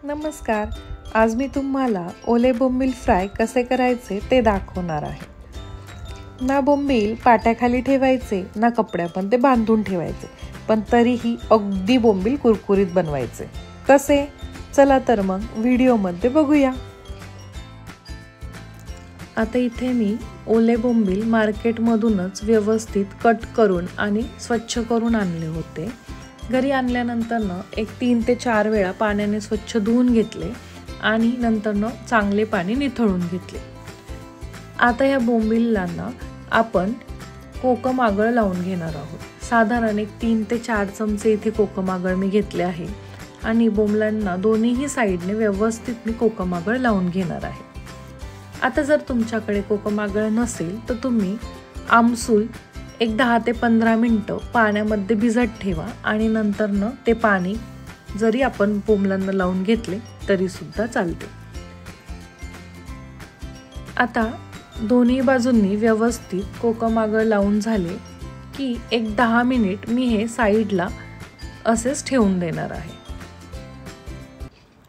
नमस्कार. आज मी तुम्हाला ओले बोंबील फ्राय कसे करायचे ते दाखवणार आहे. ना बोंबील पाट्याखाली ठेवायचे ना कपड्यामध्ये बांधून ठेवायचे, पण तरीही अगदी बोंबील कुरकुरीत बनवायचे. कसे? चला तर मग व्हिडिओमध्ये बघूया. आता इथे मी ओले बोंबील मार्केटमधूनच व्यवस्थित कट करून आणि स्वच्छ करून आणले होते. घरी आणल्यानंतर एक 3 ते 4 वेळा पाण्याने स्वच्छ धुवून घेतले आणि नंतर चांगले पाणी निथळून घेतले. आता या बोंबिलांना आपण कोकम आगळ लावून घेणार आहोत. साधारण 3 ते 4 चमचे इथे कोकम आगळ मी घेतले आहे आणि बोंबलांना दोन्हीही साईडने व्यवस्थित मी कोकम आगळ लावून घेणार आहे. आता जर तुमच्याकडे कोकम आगळ नसेल तर तुम्ही आमसूल 10 ते 15 मिनिटं पाण्यामध्ये भिजत ठेवा आणि नंतर ते पाणी जरी आपण बोंबलांना लावून घेतले तरी सुद्धा चालते. आता दोन्ही बाजूंनी व्यवस्थित कोकम आगळ लावून झाले की 10 मिनिट मी हे साईडला असेच ठेवून देणार आहे.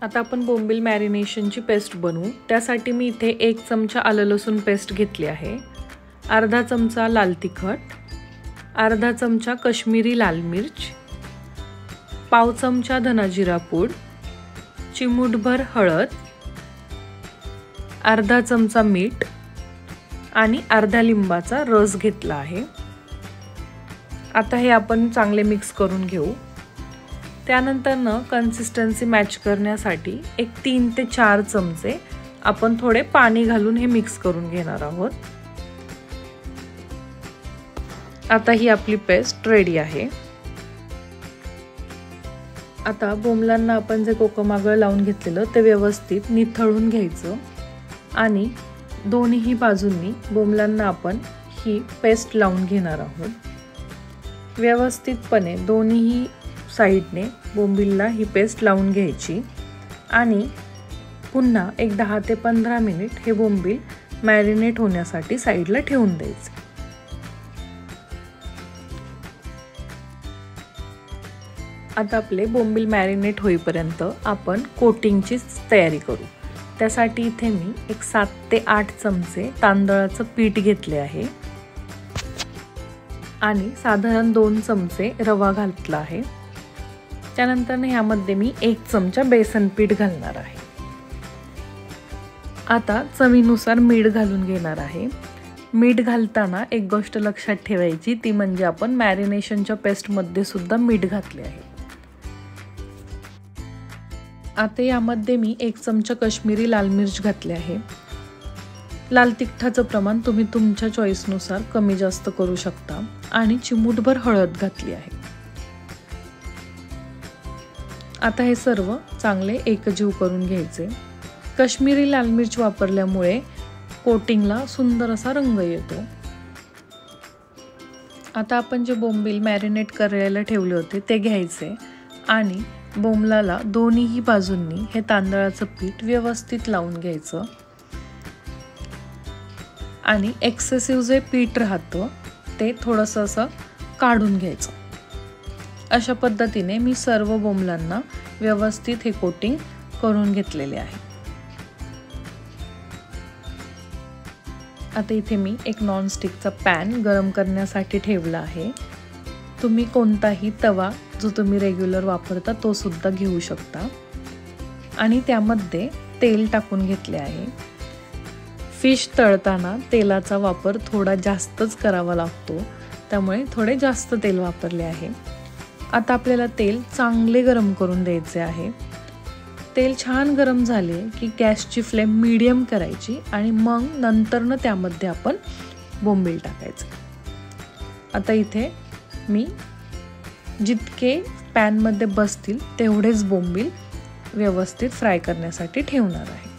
आता आपण बोंबील मॅरिनेशनची पेस्ट बनवू. त्यासाठी मी इथे 1 चमचा आलं लसूण पेस्ट घेतली आहे, अर्धा चमचा लाल तिखट, अर्धा चमचा कश्मीरी लाल मिर्च, पाव चमचा धना जिरा पूड, चिमूटभर हळद, अर्धा चमचा मीठ आणि अर्धा लिंबाचा रस घेतला आहे. आता हे आपण चांगले मिक्स करून घेऊ. त्यानंतर कन्सिस्टन्सी मॅच करण्यासाठी 3 ते 4 चमचे आपण थोडे पाणी घालून हे मिक्स करून घेणार आहोत. आता ही आपली पेस्ट रेडी आहे. आता बोंबलांना आपण जे कोकम आगळ लावून घेतलेलं ते व्यवस्थित निथळून घ्यायचं आणि दोन्ही बाजूंनी बोंबलांना आपण ही पेस्ट लावून घेणार आहोत. व्यवस्थितपणे दोन्ही साईडने बोंबीलला ही पेस्ट लावून घ्यायची आणि पुन्हा 10 ते 15 मिनिट हे बोंबील मॅरिनेट होण्यासाठी साईडला ठेवून द्यायचे. आता आपले बोंबील मॅरिनेट होईपर्यंत आपण कोटिंगची तयारी करू. त्यासाठी इथे मी 7 ते 8 चमचे तांदळाचं पीठ घेतले आहे आणि साधारण 2 चमचे रवा घातला आहे. त्यानंतर ह्यामध्ये मी 1 चमचा बेसन पीठ घालणार आहे. आता चवीनुसार मीठ घालून घेणार आहे. मीठ घालताना एक गोष्ट लक्षात ठेवायची, ती म्हणजे आपण मॅरिनेशनच्या पेस्टमध्ये सुद्धा मीठ घातले आहे. आता यामध्ये मी 1 चमचा कश्मीरी लाल मिर्च घातले आहे. लाल तिखटाचं प्रमाण तुम्ही तुमच्या चॉईसनुसार कमी जास्त करू शकता आणि चिमूटभर हळद घातली आहे. आता हे सर्व चांगले एकजीव करून घ्यायचे. कश्मीरी लाल मिर्च वापरल्यामुळे कोटिंगला सुंदर असा रंग येतो. आता आपण जे बोंबील मॅरिनेट करायला ठेवले होते ते घ्यायचे आणि बोंबलाला दोन्ही बाजूंनी हे तांदळाचं पीठ व्यवस्थित लावून घ्यायचं आणि एक्सेसिव्ह जे पीठ राहतं ते थोडंसं असं काढून घ्यायचं. अशा पद्धतीने मी सर्व बोंबलांना व्यवस्थित हे कोटिंग करून घेतलेले आहे. आता इथे मी एक नॉनस्टिकचा पॅन गरम करण्यासाठी ठेवला आहे. तुम्ही कोणताही तवा जो तुम्ही रेग्युलर वापरता तो सुद्धा घेऊ शकता आणि त्यामध्ये तेल टाकून घेतले आहे. फिश तळताना तेलाचा वापर थोडा जास्तच करावा लागतो, त्यामुळे थोडे जास्त तेल वापरले आहे. आता आपल्याला तेल चांगले गरम करून द्यायचे आहे. तेल छान गरम झाले की गॅसची फ्लेम मीडियम करायची आणि मग नंतर त्यामध्ये आपण बोंबील टाकायचे. आता इथे मी जितके पॅनमध्ये बसतील तेवढेच बोंबील व्यवस्थित फ्राय करण्यासाठी ठेवणार आहे.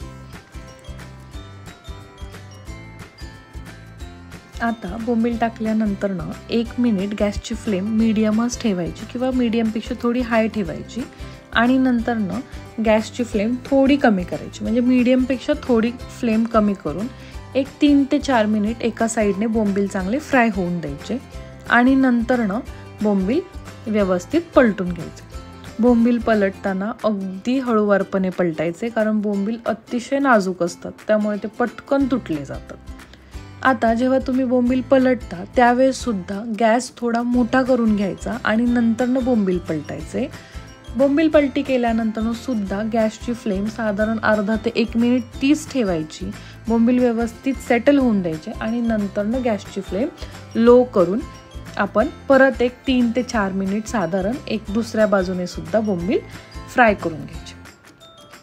आता बोंबील टाकल्यानंतर 1 मिनिट गॅसची फ्लेम मीडियमच ठेवायची किंवा मीडियमपेक्षा थोडी हाय ठेवायची आणि नंतर गॅसची फ्लेम थोडी कमी करायची, म्हणजे मीडियमपेक्षा थोडी फ्लेम कमी करून 3 ते 4 मिनिट एका साईडने बोंबील चांगले फ्राय होऊन द्यायचे आणि नंतर बोंबील व्यवस्थित पलटून घ्यायचे. बोंबील पलटताना अगदी हळूवारपणे पलटायचे, कारण बोंबील अतिशय नाजूक असतात, त्यामुळे ते पटकन तुटले जातात. आता जेव्हा तुम्ही बोंबील पलटता त्यावेळेस सुद्धा गॅस थोडा मोठा करून घ्यायचा आणि नंतरनं बोंबील पलटायचे. बोंबील पलटी केल्यानंतर सुद्धा गॅसची फ्लेम साधारण अर्धा ते 1 मिनिट 30 ठेवायची. बोंबील व्यवस्थित सेटल होऊन द्यायचे आणि नंतरनं गॅसची फ्लेम लो करून आपण परत एक 3 ते 4 मिनिट साधारण एक दुसऱ्या बाजूने सुद्धा बोंबील फ्राय करून घ्यायचे.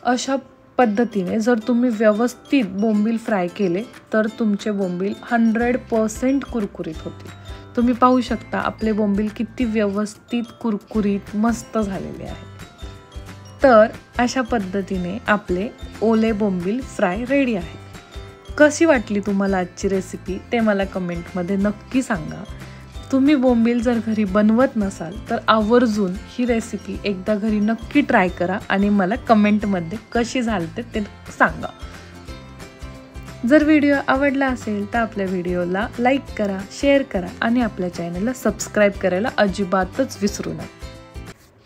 अशा पद्धतीने जर तुम्ही व्यवस्थित बोंबील फ्राय केले तर तुमचे बोंबील 100% कुरकुरीत होतील. तुम्ही पाहू शकता आपले बोंबील किती व्यवस्थित कुरकुरीत मस्त झालेले आहेत. तर अशा पद्धतीने आपले ओले बोंबील फ्राय रेडी आहे. कशी वाटली तुम्हाला आजची रेसिपी ते मला कमेंटमध्ये नक्की सांगा. तुम्ही बोंबील जर घरी बनवत नसाल तर आवर्जून ही रेसिपी एकदा घरी नक्की ट्राय करा आणि मला कमेंटमध्ये कशी झाली ते सांगा. जर व्हिडिओ आवडला असेल तर आपल्या व्हिडिओला लाईक करा, शेअर करा आणि आपल्या चॅनलला सबस्क्राईब करायला अजिबातच विसरू नका.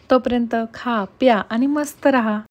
तोपर्यंत खा, प्या आणि मस्त रहा.